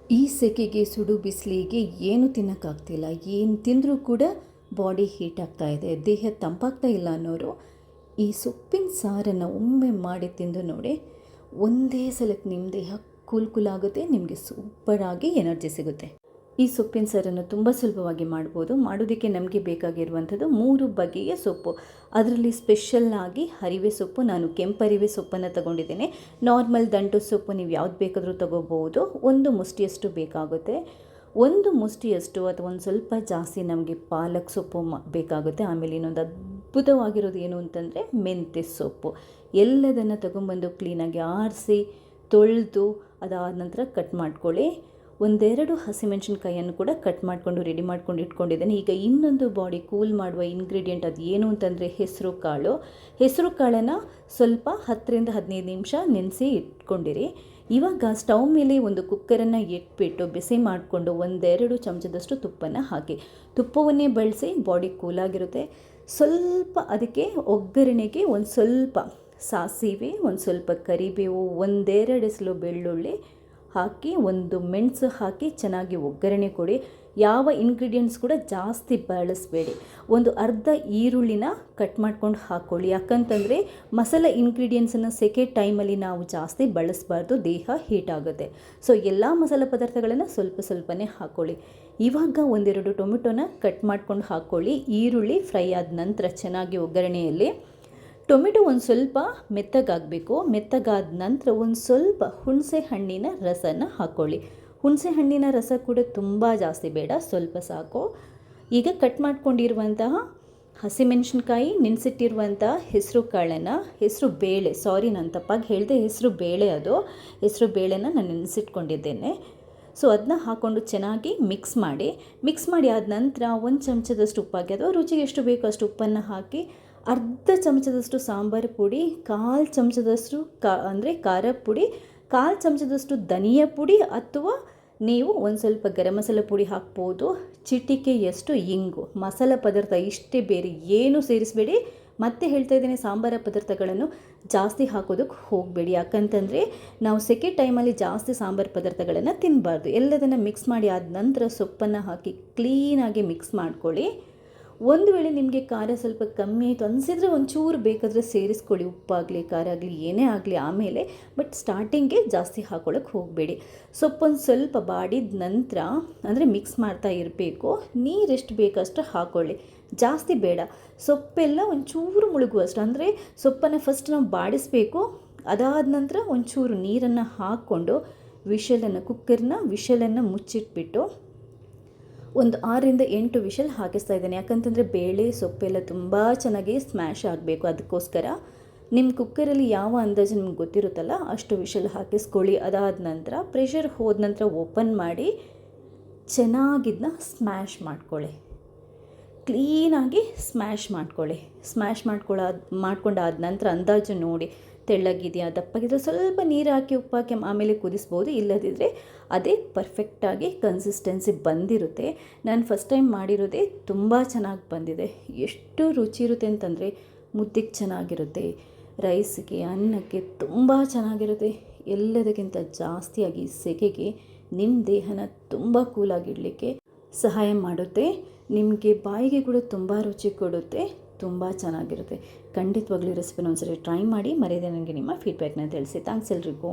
ಈ ಸೆಕೆಗೆ ಸುಡು ಬಿಸಿಲಿಗೆ ಏನು ತಿನ್ನೋಕ್ಕಾಗ್ತಿಲ್ಲ. ಏನು ತಿಂದರೂ ಕೂಡ ಬಾಡಿ ಹೀಟ್ ಆಗ್ತಾ ಇದೆ, ದೇಹ ತಂಪಾಗ್ತಾ ಇಲ್ಲ ಅನ್ನೋರು ಈ ಸೊಪ್ಪಿನ ಸಾರನ್ನು ಒಮ್ಮೆ ಮಾಡಿ ತಿಂದು ನೋಡಿ. ಒಂದೇ ಸಲಕ್ಕೆ ನಿಮ್ಮ ದೇಹ ಕೂಲ್ ಆಗುತ್ತೆ, ನಿಮಗೆ ಸೂಪರಾಗಿ ಎನರ್ಜಿ ಸಿಗುತ್ತೆ. ಈ ಸೊಪ್ಪಿನ ಸಾರನ್ನು ತುಂಬ ಸುಲಭವಾಗಿ ಮಾಡ್ಬೋದು. ಮಾಡೋದಕ್ಕೆ ನಮಗೆ ಬೇಕಾಗಿರುವಂಥದ್ದು 3 ಬಗೆಯ ಸೊಪ್ಪು. ಅದರಲ್ಲಿ ಸ್ಪೆಷಲ್ಲಾಗಿ ಹರಿವೆ ಸೊಪ್ಪು, ನಾನು ಕೆಂಪರಿವೆ ಸೊಪ್ಪನ್ನು ತಗೊಂಡಿದ್ದೇನೆ. ನಾರ್ಮಲ್ ದಂಟು ಸೊಪ್ಪು ನೀವು ಯಾವ್ದು ಬೇಕಾದರೂ ತಗೋಬೋದು. 1 ಮುಷ್ಟಿಯಷ್ಟು ಬೇಕಾಗುತ್ತೆ. 1 ಮುಷ್ಟಿಯಷ್ಟು ಅಥವಾ ಒಂದು ಸ್ವಲ್ಪ ಜಾಸ್ತಿ ನಮಗೆ ಪಾಲಕ್ ಸೊಪ್ಪು ಬೇಕಾಗುತ್ತೆ. ಆಮೇಲೆ ಇನ್ನೊಂದು ಅದ್ಭುತವಾಗಿರೋದು ಏನು ಅಂತಂದರೆ ಮೆಂತ್ಯ ಸೊಪ್ಪು. ಎಲ್ಲದನ್ನು ತಗೊಂಬಂದು ಕ್ಲೀನಾಗಿ ಆರಿಸಿ ತೊಳೆದು ಅದಾದ ನಂತರ ಕಟ್ ಮಾಡ್ಕೊಳ್ಳಿ. 1-2 ಹಸಿಮೆಣಸಿನ್ಕಾಯಿಯನ್ನು ಕೂಡ ಕಟ್ ಮಾಡಿಕೊಂಡು ರೆಡಿ ಮಾಡ್ಕೊಂಡು ಇಟ್ಕೊಂಡಿದ್ದೇನೆ. ಈಗ ಇನ್ನೊಂದು ಬಾಡಿ ಕೂಲ್ ಮಾಡುವ ಇಂಗ್ರೀಡಿಯೆಂಟ್ ಅದು ಏನು ಅಂತಂದರೆ ಹೆಸರು ಕಾಳು. ಹೆಸರು ಕಾಳನ್ನು ಸ್ವಲ್ಪ 10-15 ನಿಮಿಷ ನೆನೆಸಿ ಇಟ್ಕೊಂಡಿರಿ. ಇವಾಗ ಸ್ಟವ್ ಮೇಲೆ ಒಂದು ಕುಕ್ಕರನ್ನು ಇಟ್ಬಿಟ್ಟು ಬಿಸಿ ಮಾಡಿಕೊಂಡು 1-2 ಚಮಚದಷ್ಟು ತುಪ್ಪನ ಹಾಕಿ. ತುಪ್ಪವನ್ನೇ ಬಳಸಿ, ಬಾಡಿ ಕೂಲಾಗಿರುತ್ತೆ. ಸ್ವಲ್ಪ ಅದಕ್ಕೆ ಒಗ್ಗರಣೆಗೆ ಒಂದು ಸ್ವಲ್ಪ ಸಾಸಿವೆ, ಒಂದು ಸ್ವಲ್ಪ ಕರಿಬೇವು, 1-2 ಎಸಳು ಬೆಳ್ಳುಳ್ಳಿ ಹಾಕಿ, ಒಂದು ಮೆಣಸು ಹಾಕಿ ಚೆನ್ನಾಗಿ ಒಗ್ಗರಣೆ ಕೊಡಿ. ಯಾವ ಇಂಗ್ರೀಡಿಯೆಂಟ್ಸ್ ಕೂಡ ಜಾಸ್ತಿ ಬಳಸಬೇಡಿ. ಒಂದು ಅರ್ಧ ಈರುಳ್ಳಿನ ಕಟ್ ಮಾಡ್ಕೊಂಡು ಹಾಕ್ಕೊಳ್ಳಿ. ಯಾಕಂತಂದರೆ ಮಸಾಲೆ ಇಂಗ್ರೀಡಿಯೆಂಟ್ಸನ್ನು ಸೆಕೆ ಟೈಮಲ್ಲಿ ನಾವು ಜಾಸ್ತಿ ಬಳಸಬಾರ್ದು, ದೇಹ ಹೀಟ್ ಆಗುತ್ತೆ. ಸೊ ಎಲ್ಲ ಮಸಾಲೆ ಪದಾರ್ಥಗಳನ್ನು ಸ್ವಲ್ಪನೇ ಹಾಕ್ಕೊಳ್ಳಿ. ಇವಾಗ 1-2 ಟೊಮೆಟೊನ ಕಟ್ ಮಾಡ್ಕೊಂಡು ಹಾಕ್ಕೊಳ್ಳಿ. ಈರುಳ್ಳಿ ಫ್ರೈ ಆದ ನಂತರ ಚೆನ್ನಾಗಿ ಒಗ್ಗರಣೆಯಲ್ಲಿ ಟೊಮೆಟೊ ಒಂದು ಸ್ವಲ್ಪ ಮೆತ್ತಗಾಗಬೇಕು. ಮೆತ್ತಗಾದ ನಂತರ ಒಂದು ಸ್ವಲ್ಪ ಹುಣಸೆ ಹಣ್ಣಿನ ರಸನ ಹಾಕ್ಕೊಳ್ಳಿ. ಹುಣಸೆ ಹಣ್ಣಿನ ರಸ ಕೂಡ ತುಂಬ ಜಾಸ್ತಿ ಬೇಡ, ಸ್ವಲ್ಪ ಸಾಕು. ಈಗ ಕಟ್ ಮಾಡ್ಕೊಂಡಿರುವಂತಹ ಹಸಿಮೆಣಸಿನ್ಕಾಯಿ, ನೆನೆಸಿಟ್ಟಿರುವಂತಹ ಹೆಸರು ಕಾಳನ್ನು, ಹೆಸರು ಬೇಳೆ, ನಾನು ತಪ್ಪಾಗಿ ಹೇಳಿದೆ, ಹೆಸರು ಬೇಳೆ ಅದು. ಹೆಸರು ಬೇಳೆನ ನಾನು ನೆನೆಸಿಟ್ಕೊಂಡಿದ್ದೇನೆ. ಸೊ ಅದನ್ನ ಹಾಕ್ಕೊಂಡು ಚೆನ್ನಾಗಿ ಮಿಕ್ಸ್ ಮಾಡಿ ಆದ ನಂತರ 1 ಚಮಚದಷ್ಟು ಉಪ್ಪಾಕಿ ಅಥವಾ ರುಚಿಗೆ ಎಷ್ಟು ಬೇಕೋ ಅಷ್ಟು ಉಪ್ಪನ್ನು ಹಾಕಿ, ಅರ್ಧ ಚಮಚದಷ್ಟು ಸಾಂಬಾರು ಪುಡಿ, 1/4 ಚಮಚದಷ್ಟು ಖಾರ ಪುಡಿ, 1/4 ಚಮಚದಷ್ಟು ಧನಿಯಾ ಪುಡಿ, ಅಥವಾ ನೀವು ಒಂದು ಸ್ವಲ್ಪ ಗರಂ ಮಸಾಲ ಪುಡಿ ಹಾಕ್ಬೋದು. ಚಿಟಿಕೆಯಷ್ಟು ಇಂಗು. ಮಸಾಲ ಪದಾರ್ಥ ಇಷ್ಟೇ, ಬೇರೆ ಏನು ಸೇರಿಸಬೇಡಿ. ಮತ್ತೆ ಹೇಳ್ತಾ ಇದ್ದೀನಿ, ಸಾಂಬಾರ ಪದಾರ್ಥಗಳನ್ನು ಜಾಸ್ತಿ ಹಾಕೋದಕ್ಕೆ ಹೋಗಬೇಡಿ. ಯಾಕಂತಂದರೆ ನಾವು ಸೆಕೆ ಟೈಮಲ್ಲಿ ಜಾಸ್ತಿ ಸಾಂಬಾರು ಪದಾರ್ಥಗಳನ್ನು ತಿನ್ನಬಾರ್ದು. ಎಲ್ಲದನ್ನು ಮಿಕ್ಸ್ ಮಾಡಿ ಆದ ನಂತರ ಸೊಪ್ಪನ್ನು ಹಾಕಿ ಕ್ಲೀನಾಗಿ ಮಿಕ್ಸ್ ಮಾಡ್ಕೊಳ್ಳಿ. ಒಂದು ವೇಳೆ ನಿಮಗೆ ಖಾರ ಸ್ವಲ್ಪ ಕಮ್ಮಿ ಆಯಿತು ಅನಿಸಿದರೆ ಒಂಚೂರು ಬೇಕಾದರೆ ಸೇರಿಸ್ಕೊಳ್ಳಿ, ಉಪ್ಪಾಗಲಿ ಖಾರ ಆಗಲಿ ಏನೇ ಆಗಲಿ ಆಮೇಲೆ. ಬಟ್ ಸ್ಟಾರ್ಟಿಂಗ್ಗೆ ಜಾಸ್ತಿ ಹಾಕ್ಕೊಳ್ಳೋಕ್ಕೆ ಹೋಗಬೇಡಿ. ಸೊಪ್ಪೊಂದು ಸ್ವಲ್ಪ ಬಾಡಿದ ನಂತರ, ಅಂದರೆ ಮಿಕ್ಸ್ ಮಾಡ್ತಾ ಇರಬೇಕು. ನೀರೆಷ್ಟು ಬೇಕಷ್ಟು ಹಾಕ್ಕೊಳ್ಳಿ, ಜಾಸ್ತಿ ಬೇಡ. ಸೊಪ್ಪೆಲ್ಲ ಒಂಚೂರು ಮುಳುಗುವಷ್ಟು, ಅಂದರೆ ಸೊಪ್ಪನ್ನು ಫಸ್ಟ್ ನಾವು ಬಾಡಿಸಬೇಕು. ಅದಾದ ನಂತರ ಒಂಚೂರು ನೀರನ್ನು ಹಾಕ್ಕೊಂಡು ಕುಕ್ಕರ್ನ ವಿಷಲನ್ನು ಮುಚ್ಚಿಟ್ಬಿಟ್ಟು ಒಂದು 6-8 ವಿಷಲ್ ಹಾಕಿಸ್ತಾ ಇದ್ದೇನೆ. ಯಾಕಂತಂದರೆ ಬೇಳೆ ಸೊಪ್ಪೆಲ್ಲ ತುಂಬ ಚೆನ್ನಾಗಿ ಸ್ಮ್ಯಾಶ್ ಆಗಬೇಕು. ಅದಕ್ಕೋಸ್ಕರ ನಿಮ್ಮ ಕುಕ್ಕರಲ್ಲಿ ಯಾವ ಅಂದಾಜು ನಿಮ್ಗೆ ಗೊತ್ತಿರುತ್ತಲ್ಲ ಅಷ್ಟು ವಿಷಲ್ ಹಾಕಿಸ್ಕೊಳ್ಳಿ. ಅದಾದ ನಂತರ ಪ್ರೆಷರ್ ಹೋದ ನಂತರ ಓಪನ್ ಮಾಡಿ ಚೆನ್ನಾಗಿದ್ದನ್ನ ಸ್ಮ್ಯಾಶ್ ಮಾಡ್ಕೊಳ್ಳಿ. ಕ್ಲೀನಾಗಿ ಸ್ಮ್ಯಾಶ್ ಮಾಡ್ಕೊಂಡಾದ ನಂತರ ಅಂದಾಜು ನೋಡಿ, ತೆಳ್ಳಗಿದೆಯಾ ದಪ್ಪಗಿದ್ರೆ ಸ್ವಲ್ಪ ನೀರು ಹಾಕಿ ಉಪ್ಪು ಹಾಕಿ ಆಮೇಲೆ ಕುದಿಸ್ಬೋದು. ಇಲ್ಲದಿದ್ದರೆ ಅದೇ ಪರ್ಫೆಕ್ಟಾಗಿ ಕನ್ಸಿಸ್ಟೆನ್ಸಿ ಬಂದಿರುತ್ತೆ. ನಾನು ಫಸ್ಟ್ ಟೈಮ್ ಮಾಡಿರೋದೇ ತುಂಬ ಚೆನ್ನಾಗಿ ಬಂದಿದೆ. ಎಷ್ಟು ರುಚಿ ಇರುತ್ತೆ ಅಂತಂದರೆ ಮುದ್ದೆಗೆ ಚೆನ್ನಾಗಿರುತ್ತೆ, ರೈಸ್ಗೆ, ಅನ್ನಕ್ಕೆ ತುಂಬ ಚೆನ್ನಾಗಿರುತ್ತೆ. ಎಲ್ಲದಕ್ಕಿಂತ ಜಾಸ್ತಿಯಾಗಿ ಸೆಕೆಗೆ ನಿಮ್ಮ ದೇಹನ ತುಂಬ ಕೂಲಾಗಿಡಲಿಕ್ಕೆ ಸಹಾಯ ಮಾಡುತ್ತೆ. ನಿಮಗೆ ಬಾಯಿಗೆ ಕೂಡ ತುಂಬ ರುಚಿ ಕೊಡುತ್ತೆ, ತುಂಬ ಚೆನ್ನಾಗಿರುತ್ತೆ. ಖಂಡಿತವಾಗ್ಲೂ ರೆಸಿಪಿನ ಒಂದ್ಸರಿ ಟ್ರೈ ಮಾಡಿ, ಮರೆಯದೆ ನನಗೆ ನಿಮ್ಮ ಫೀಡ್ಬ್ಯಾಕ್ನ ತಿಳಿಸಿ. ಥ್ಯಾಂಕ್ಸ್ ಎಲ್ರಿಗೂ.